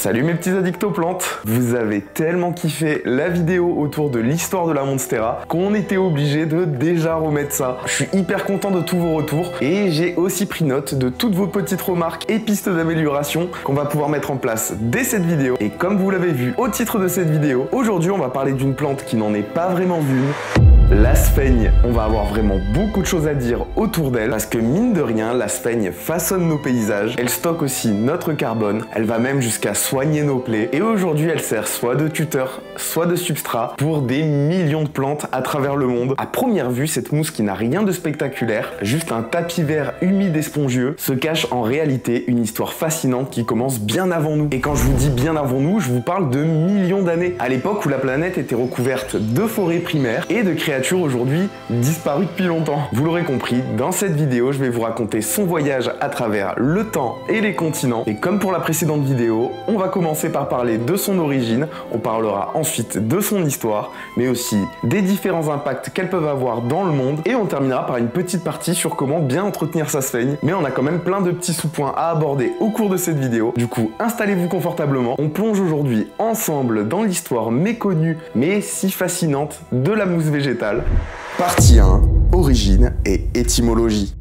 Salut mes petits addicts aux plantes. Vous avez tellement kiffé la vidéo autour de l'histoire de la Monstera qu'on était obligé de déjà remettre ça. Je suis hyper content de tous vos retours et j'ai aussi pris note de toutes vos petites remarques et pistes d'amélioration qu'on va pouvoir mettre en place dès cette vidéo. Et comme vous l'avez vu au titre de cette vidéo, aujourd'hui on va parler d'une plante qui n'en est pas vraiment une. La sphaigne, on va avoir vraiment beaucoup de choses à dire autour d'elle parce que mine de rien, la sphaigne façonne nos paysages, elle stocke aussi notre carbone, elle va même jusqu'à soigner nos plaies et aujourd'hui elle sert soit de tuteur, soit de substrat pour des millions de plantes à travers le monde. À première vue, cette mousse qui n'a rien de spectaculaire, juste un tapis vert humide et spongieux, se cache en réalité une histoire fascinante qui commence bien avant nous. Et quand je vous dis bien avant nous, je vous parle de millions d'années, à l'époque où la planète était recouverte de forêts primaires et de créatures aujourd'hui disparues depuis longtemps. Vous l'aurez compris, dans cette vidéo, je vais vous raconter son voyage à travers le temps et les continents. Et comme pour la précédente vidéo, on va commencer par parler de son origine, on parlera ensuite de son histoire, mais aussi des différents impacts qu'elles peuvent avoir dans le monde, et on terminera par une petite partie sur comment bien entretenir sa sphaigne. Mais on a quand même plein de petits sous-points à aborder au cours de cette vidéo. Du coup, installez-vous confortablement. On plonge aujourd'hui ensemble dans l'histoire méconnue, mais si fascinante de la mousse végétale. Partie 1, origine et étymologie.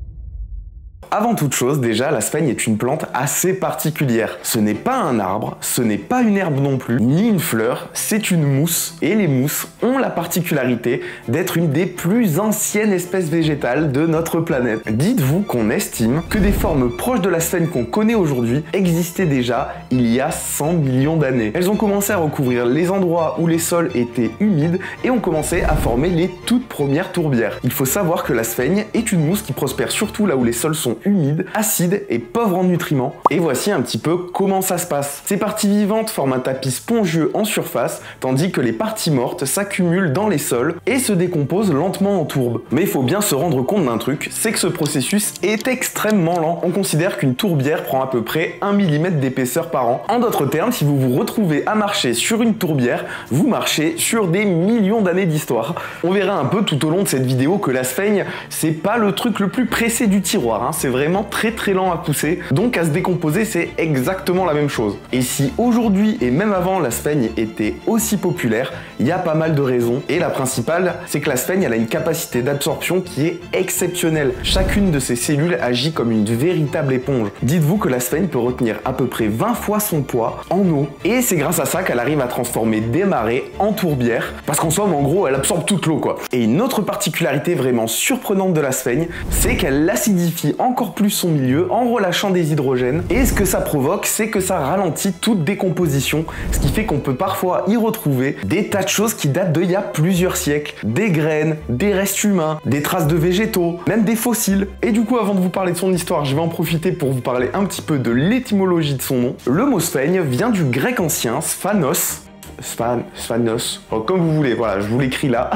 Avant toute chose, déjà, la sphaigne est une plante assez particulière. Ce n'est pas un arbre, ce n'est pas une herbe non plus, ni une fleur, c'est une mousse. Et les mousses ont la particularité d'être une des plus anciennes espèces végétales de notre planète. Dites-vous qu'on estime que des formes proches de la sphaigne qu'on connaît aujourd'hui existaient déjà il y a 100 millions d'années. Elles ont commencé à recouvrir les endroits où les sols étaient humides et ont commencé à former les toutes premières tourbières. Il faut savoir que la sphaigne est une mousse qui prospère surtout là où les sols sont humides, acides et pauvres en nutriments. Et voici un petit peu comment ça se passe. Ces parties vivantes forment un tapis spongieux en surface, tandis que les parties mortes s'accumulent dans les sols et se décomposent lentement en tourbes. Mais il faut bien se rendre compte d'un truc, c'est que ce processus est extrêmement lent. On considère qu'une tourbière prend à peu près 1 mm d'épaisseur par an. En d'autres termes, si vous vous retrouvez à marcher sur une tourbière, vous marchez sur des millions d'années d'histoire. On verra un peu tout au long de cette vidéo que la sphaigne, c'est pas le truc le plus pressé du tiroir, hein. C'est vraiment très lent à pousser, donc à se décomposer c'est exactement la même chose. Et si aujourd'hui et même avant la sphaigne était aussi populaire, il y a pas mal de raisons, et la principale c'est que la sphaigne elle a une capacité d'absorption qui est exceptionnelle. Chacune de ses cellules agit comme une véritable éponge. Dites-vous que la sphaigne peut retenir à peu près 20 fois son poids en eau, et c'est grâce à ça qu'elle arrive à transformer des marais en tourbières, parce qu'en somme en gros elle absorbe toute l'eau quoi. Et une autre particularité vraiment surprenante de la sphaigne, c'est qu'elle l'acidifie encore plus son milieu en relâchant des hydrogènes, et ce que ça provoque c'est que ça ralentit toute décomposition, ce qui fait qu'on peut parfois y retrouver des tas de choses qui datent d'il y a plusieurs siècles, des graines, des restes humains, des traces de végétaux, même des fossiles. Et du coup avant de vous parler de son histoire, je vais en profiter pour vous parler un petit peu de l'étymologie de son nom. Le mot sphaigne vient du grec ancien sphanos, sphanos, comme vous voulez, voilà, je vous l'écris là.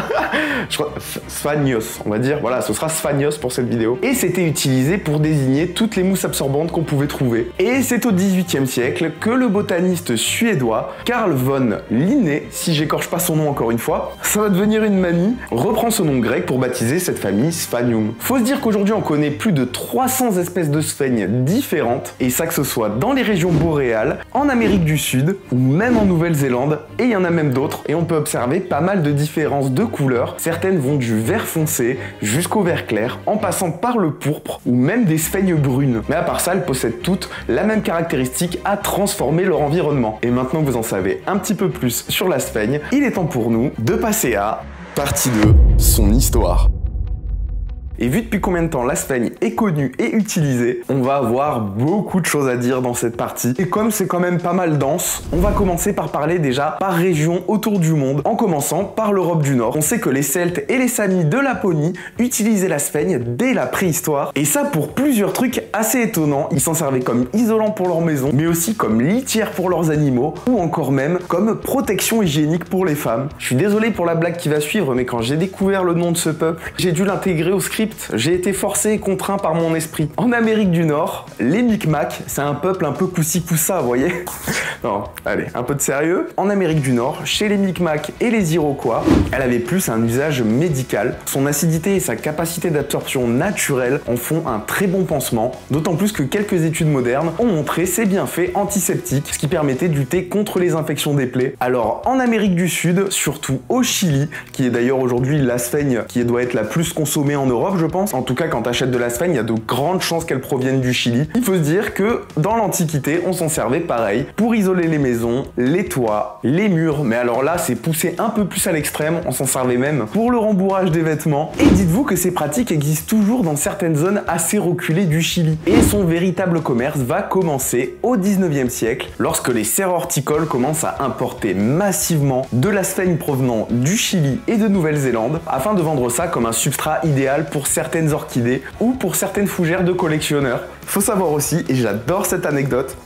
Je crois, sphagnos, on va dire, voilà, ce sera sphagnos pour cette vidéo. Et c'était utilisé pour désigner toutes les mousses absorbantes qu'on pouvait trouver. Et c'est au XVIIIe siècle que le botaniste suédois Carl von Linné, si j'écorche pas son nom encore une fois, ça va devenir une manie, reprend ce nom grec pour baptiser cette famille Sphanium. Faut se dire qu'aujourd'hui on connaît plus de 300 espèces de sphaigne différentes, et ça que ce soit dans les régions boréales, en Amérique du Sud, ou même en Nouvelle-Zélande, et il y en a même d'autres, et on peut observer pas mal de différences de couleurs. Certaines vont du vert foncé jusqu'au vert clair, en passant par le pourpre ou même des sphaignes brunes. Mais à part ça, elles possèdent toutes la même caractéristique à transformer leur environnement. Et maintenant que vous en savez un petit peu plus sur la sphaigne, il est temps pour nous de passer à partie 2, son histoire. Et vu depuis combien de temps la sphaigne est connue et utilisée, on va avoir beaucoup de choses à dire dans cette partie. Et comme c'est quand même pas mal dense, on va commencer par parler déjà par région autour du monde, en commençant par l'Europe du Nord. On sait que les Celtes et les Samis de Laponie utilisaient la sphaigne dès la préhistoire, et ça pour plusieurs trucs assez étonnants. Ils s'en servaient comme isolant pour leur maison, mais aussi comme litière pour leurs animaux, ou encore même comme protection hygiénique pour les femmes. Je suis désolé pour la blague qui va suivre, mais quand j'ai découvert le nom de ce peuple, j'ai dû l'intégrer au script l'Égypte, j'ai été forcé et contraint par mon esprit. En Amérique du Nord, les Micmacs, c'est un peuple un peu coussi-coussa, vous voyez. Non, allez, un peu de sérieux. En Amérique du Nord, chez les Micmacs et les Iroquois, elle avait plus un usage médical. Son acidité et sa capacité d'absorption naturelle en font un très bon pansement, d'autant plus que quelques études modernes ont montré ses bienfaits antiseptiques, ce qui permettait de lutter contre les infections des plaies. Alors en Amérique du Sud, surtout au Chili, qui est d'ailleurs aujourd'hui la sphaigne qui doit être la plus consommée en Europe, je pense. En tout cas, quand tu achètes de la sphaigne, il y a de grandes chances qu'elle provienne du Chili. Il faut se dire que dans l'Antiquité, on s'en servait pareil pour isoler les maisons, les toits, les murs. Mais alors là, c'est poussé un peu plus à l'extrême. On s'en servait même pour le rembourrage des vêtements. Et dites-vous que ces pratiques existent toujours dans certaines zones assez reculées du Chili. Et son véritable commerce va commencer au 19e siècle, lorsque les serres horticoles commencent à importer massivement de la sphaigne provenant du Chili et de Nouvelle-Zélande, afin de vendre ça comme un substrat idéal pour certaines orchidées ou pour certaines fougères de collectionneurs. Faut savoir aussi, et j'adore cette anecdote,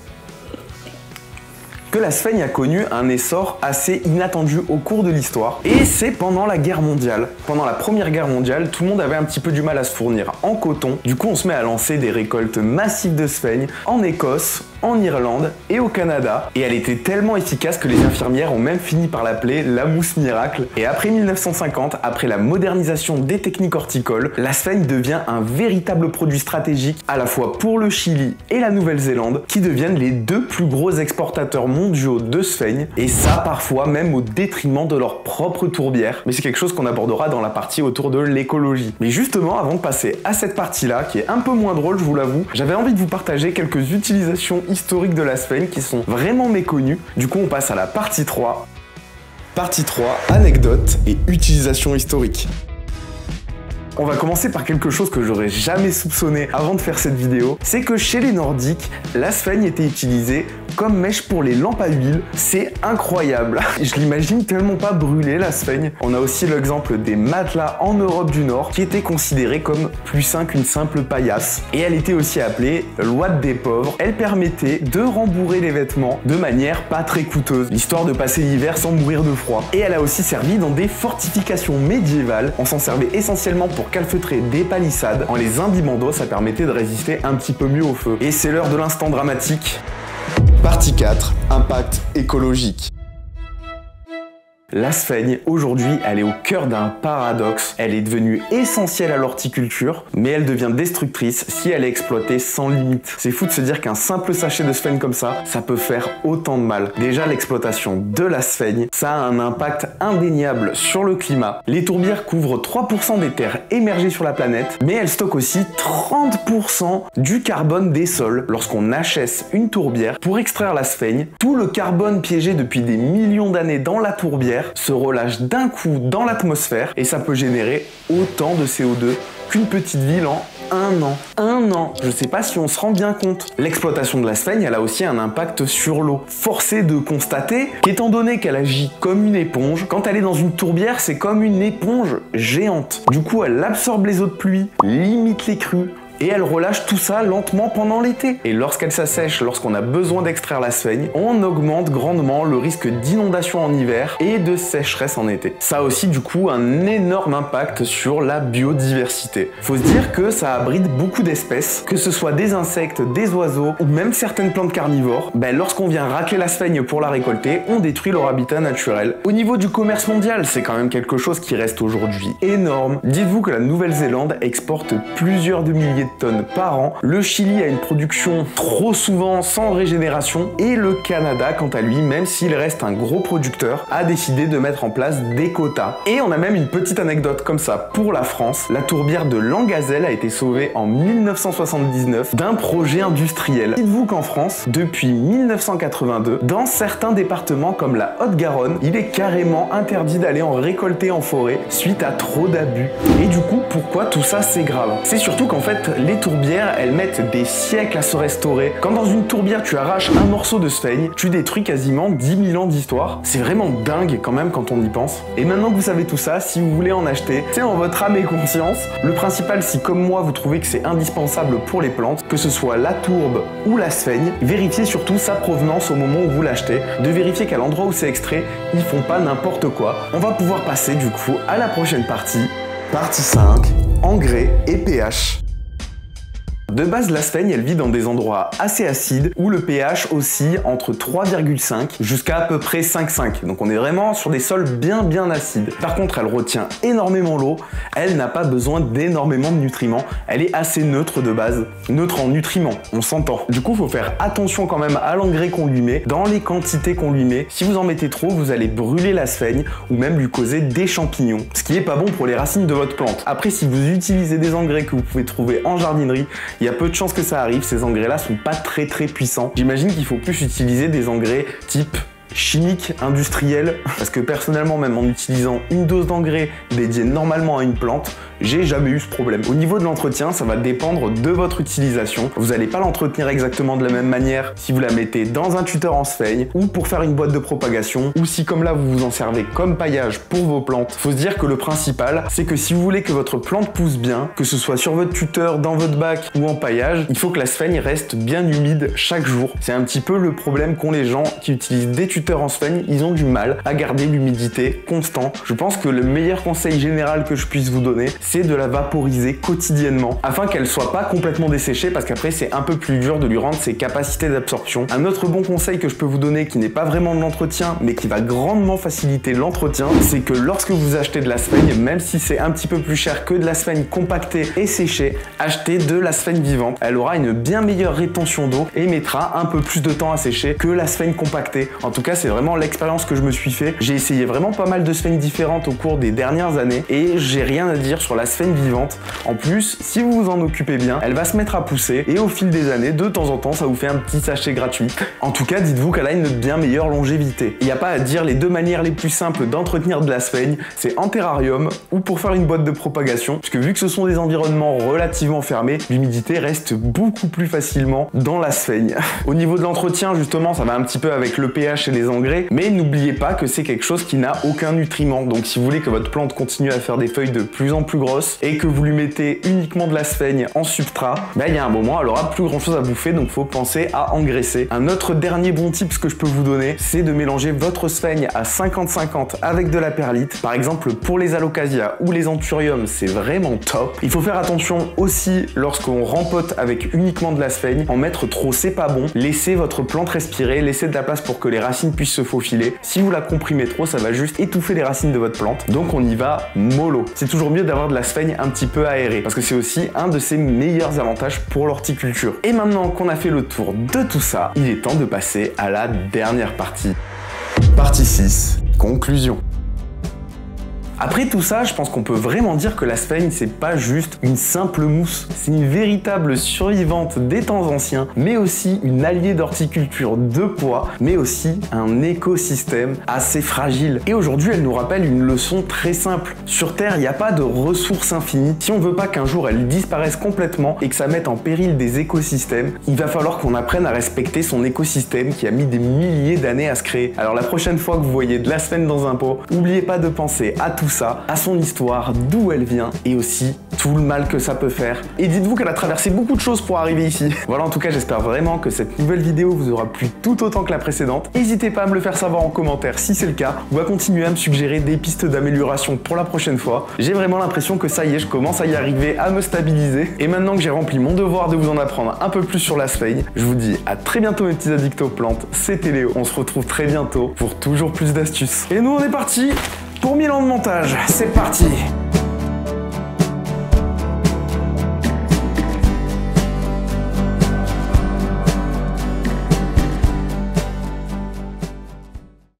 que la sphaigne a connu un essor assez inattendu au cours de l'histoire, et c'est pendant la guerre mondiale. Pendant la première guerre mondiale, tout le monde avait un petit peu du mal à se fournir en coton. Du coup, on se met à lancer des récoltes massives de sphaigne en Écosse, en Irlande et au Canada, et elle était tellement efficace que les infirmières ont même fini par l'appeler la mousse miracle. Et après 1950, après la modernisation des techniques horticoles, la sphaigne devient un véritable produit stratégique à la fois pour le Chili et la Nouvelle-Zélande, qui deviennent les deux plus gros exportateurs mondiaux de sphaigne, et ça parfois même au détriment de leur propre tourbière. Mais c'est quelque chose qu'on abordera dans la partie autour de l'écologie. Mais justement, avant de passer à cette partie-là, qui est un peu moins drôle, je vous l'avoue, j'avais envie de vous partager quelques utilisations historiques de la sphaigne qui sont vraiment méconnues. Du coup, on passe à la partie 3. Partie 3, anecdotes et utilisation historique. On va commencer par quelque chose que j'aurais jamais soupçonné avant de faire cette vidéo, c'est que chez les Nordiques, la sphaigne était utilisée comme mèche pour les lampes à huile. C'est incroyable. Je l'imagine tellement pas brûler la sphaigne. On a aussi l'exemple des matelas en Europe du Nord qui étaient considérés comme plus sains qu'une simple paillasse. Et elle était aussi appelée l'ouate des pauvres. Elle permettait de rembourrer les vêtements de manière pas très coûteuse, histoire de passer l'hiver sans mourir de froid. Et elle a aussi servi dans des fortifications médiévales. On s'en servait essentiellement pour calfeutrer des palissades. En les imbibant d'eau, ça permettait de résister un petit peu mieux au feu. Et c'est l'heure de l'instant dramatique. Partie 4, impact écologique. La sphaigne, aujourd'hui, elle est au cœur d'un paradoxe. Elle est devenue essentielle à l'horticulture, mais elle devient destructrice si elle est exploitée sans limite. C'est fou de se dire qu'un simple sachet de sphaigne comme ça peut faire autant de mal. Déjà, l'exploitation de la sphaigne, ça a un impact indéniable sur le climat. Les tourbières couvrent 3% des terres émergées sur la planète, mais elles stockent aussi 30% du carbone des sols. Lorsqu'on achète une tourbière, pour extraire la sphaigne, tout le carbone piégé depuis des millions d'années dans la tourbière se relâche d'un coup dans l'atmosphère et ça peut générer autant de CO2 qu'une petite ville en un an. Un an. Je sais pas si on se rend bien compte. L'exploitation de la sphaigne, elle a aussi un impact sur l'eau. Force est de constater qu'étant donné qu'elle agit comme une éponge, quand elle est dans une tourbière, c'est comme une éponge géante. Du coup, elle absorbe les eaux de pluie, limite les crues, et elle relâche tout ça lentement pendant l'été. Et lorsqu'elle s'assèche, lorsqu'on a besoin d'extraire la sphaigne, on augmente grandement le risque d'inondation en hiver et de sécheresse en été. Ça a aussi du coup un énorme impact sur la biodiversité. Faut se dire que ça abrite beaucoup d'espèces, que ce soit des insectes, des oiseaux ou même certaines plantes carnivores. Lorsqu'on vient racler la sphaigne pour la récolter, on détruit leur habitat naturel. Au niveau du commerce mondial, c'est quand même quelque chose qui reste aujourd'hui énorme. Dites-vous que la Nouvelle-Zélande exporte plusieurs de milliers de tonnes par an. Le Chili a une production trop souvent sans régénération et le Canada, quant à lui, même s'il reste un gros producteur, a décidé de mettre en place des quotas. Et on a même une petite anecdote comme ça pour la France. La tourbière de Langazelle a été sauvée en 1979 d'un projet industriel. Dites-vous qu'en France, depuis 1982, dans certains départements comme la Haute-Garonne, il est carrément interdit d'aller en récolter en forêt suite à trop d'abus. Et du coup, pourquoi tout ça c'est grave? C'est surtout qu'en fait, les tourbières, elles mettent des siècles à se restaurer. Quand dans une tourbière, tu arraches un morceau de sphaigne, tu détruis quasiment 10 000 ans d'histoire. C'est vraiment dingue quand même quand on y pense. Et maintenant que vous savez tout ça, si vous voulez en acheter, c'est en votre âme et conscience. Le principal, si comme moi, vous trouvez que c'est indispensable pour les plantes, que ce soit la tourbe ou la sphaigne, vérifiez surtout sa provenance au moment où vous l'achetez, de vérifier qu'à l'endroit où c'est extrait, ils font pas n'importe quoi. On va pouvoir passer du coup à la prochaine partie, partie 5. engrais et pH. De base, la sphaigne, elle vit dans des endroits assez acides où le pH oscille entre 3,5 jusqu'à peu près 5,5. Donc on est vraiment sur des sols bien acides. Par contre, elle retient énormément l'eau, elle n'a pas besoin d'énormément de nutriments, elle est assez neutre de base. Neutre en nutriments, on s'entend. Du coup, il faut faire attention quand même à l'engrais qu'on lui met, dans les quantités qu'on lui met. Si vous en mettez trop, vous allez brûler la sphaigne ou même lui causer des champignons, ce qui est pas bon pour les racines de votre plante. Après, si vous utilisez des engrais que vous pouvez trouver en jardinerie, il y a peu de chances que ça arrive, ces engrais-là sont pas très puissants. J'imagine qu'il faut plus utiliser des engrais type chimique, industriel, parce que personnellement, même en utilisant une dose d'engrais dédiée normalement à une plante, j'ai jamais eu ce problème. Au niveau de l'entretien, ça va dépendre de votre utilisation. Vous n'allez pas l'entretenir exactement de la même manière si vous la mettez dans un tuteur en sphaigne ou pour faire une boîte de propagation, ou si comme là vous vous en servez comme paillage pour vos plantes. Faut se dire que le principal, c'est que si vous voulez que votre plante pousse bien, que ce soit sur votre tuteur, dans votre bac ou en paillage, il faut que la sphaigne reste bien humide chaque jour. C'est un petit peu le problème qu'ont les gens qui utilisent des tuteurs en sphaigne, ils ont du mal à garder l'humidité constante. Je pense que le meilleur conseil général que je puisse vous donner, c'est de la vaporiser quotidiennement afin qu'elle soit pas complètement desséchée, parce qu'après c'est un peu plus dur de lui rendre ses capacités d'absorption. Un autre bon conseil que je peux vous donner qui n'est pas vraiment de l'entretien mais qui va grandement faciliter l'entretien, c'est que lorsque vous achetez de la sphaigne, même si c'est un petit peu plus cher que de la sphaigne compactée et séchée, achetez de la sphaigne vivante. Elle aura une bien meilleure rétention d'eau et mettra un peu plus de temps à sécher que la sphaigne compactée. En tout cas, c'est vraiment l'expérience que je me suis fait. J'ai essayé vraiment pas mal de sphaigne différentes au cours des dernières années et j'ai rien à dire sur la sphaigne vivante. En plus, si vous vous en occupez bien, elle va se mettre à pousser et au fil des années, de temps en temps, ça vous fait un petit sachet gratuit. En tout cas, dites-vous qu'elle a une bien meilleure longévité. Il n'y a pas à dire, les deux manières les plus simples d'entretenir de la sphaigne, c'est en terrarium ou pour faire une boîte de propagation, puisque vu que ce sont des environnements relativement fermés, l'humidité reste beaucoup plus facilement dans la sphaigne. Au niveau de l'entretien, justement, ça va un petit peu avec le pH et les engrais, mais n'oubliez pas que c'est quelque chose qui n'a aucun nutriment. Donc si vous voulez que votre plante continue à faire des feuilles de plus en plus grosses et que vous lui mettez uniquement de la sphaigne en substrat, il y a un moment, elle aura plus grand chose à bouffer, donc faut penser à engraisser. Un autre dernier bon tips que je peux vous donner, c'est de mélanger votre sphaigne à 50-50 avec de la perlite. Par exemple, pour les alocasia ou les anthuriums, c'est vraiment top. Il faut faire attention aussi lorsqu'on rempote avec uniquement de la sphaigne. En mettre trop, c'est pas bon. Laissez votre plante respirer, laissez de la place pour que les racines puissent se faufiler. Si vous la comprimez trop, ça va juste étouffer les racines de votre plante. Donc on y va mollo. C'est toujours mieux d'avoir de la sphaigne un petit peu aérée, parce que c'est aussi un de ses meilleurs avantages pour l'horticulture. Et maintenant qu'on a fait le tour de tout ça, il est temps de passer à la dernière partie. Partie 6, conclusion. Après tout ça, je pense qu'on peut vraiment dire que la sphaigne, c'est pas juste une simple mousse, c'est une véritable survivante des temps anciens, mais aussi une alliée d'horticulture de poids, mais aussi un écosystème assez fragile. Et aujourd'hui, elle nous rappelle une leçon très simple. Sur Terre, il n'y a pas de ressources infinies. Si on veut pas qu'un jour elle disparaisse complètement et que ça mette en péril des écosystèmes, il va falloir qu'on apprenne à respecter son écosystème qui a mis des milliers d'années à se créer. Alors la prochaine fois que vous voyez de la sphaigne dans un pot, n'oubliez pas de penser à tout ça, à son histoire, d'où elle vient et aussi tout le mal que ça peut faire. Et dites-vous qu'elle a traversé beaucoup de choses pour arriver ici. Voilà, en tout cas, j'espère vraiment que cette nouvelle vidéo vous aura plu tout autant que la précédente. N'hésitez pas à me le faire savoir en commentaire si c'est le cas, ou à continuer à me suggérer des pistes d'amélioration pour la prochaine fois. J'ai vraiment l'impression que ça y est, je commence à y arriver, à me stabiliser. Et maintenant que j'ai rempli mon devoir de vous en apprendre un peu plus sur la sphaigne, je vous dis à très bientôt mes petits addicts aux plantes. C'était Léo, on se retrouve très bientôt pour toujours plus d'astuces. Et nous on est parti pour 1000 ans de montage, c'est parti!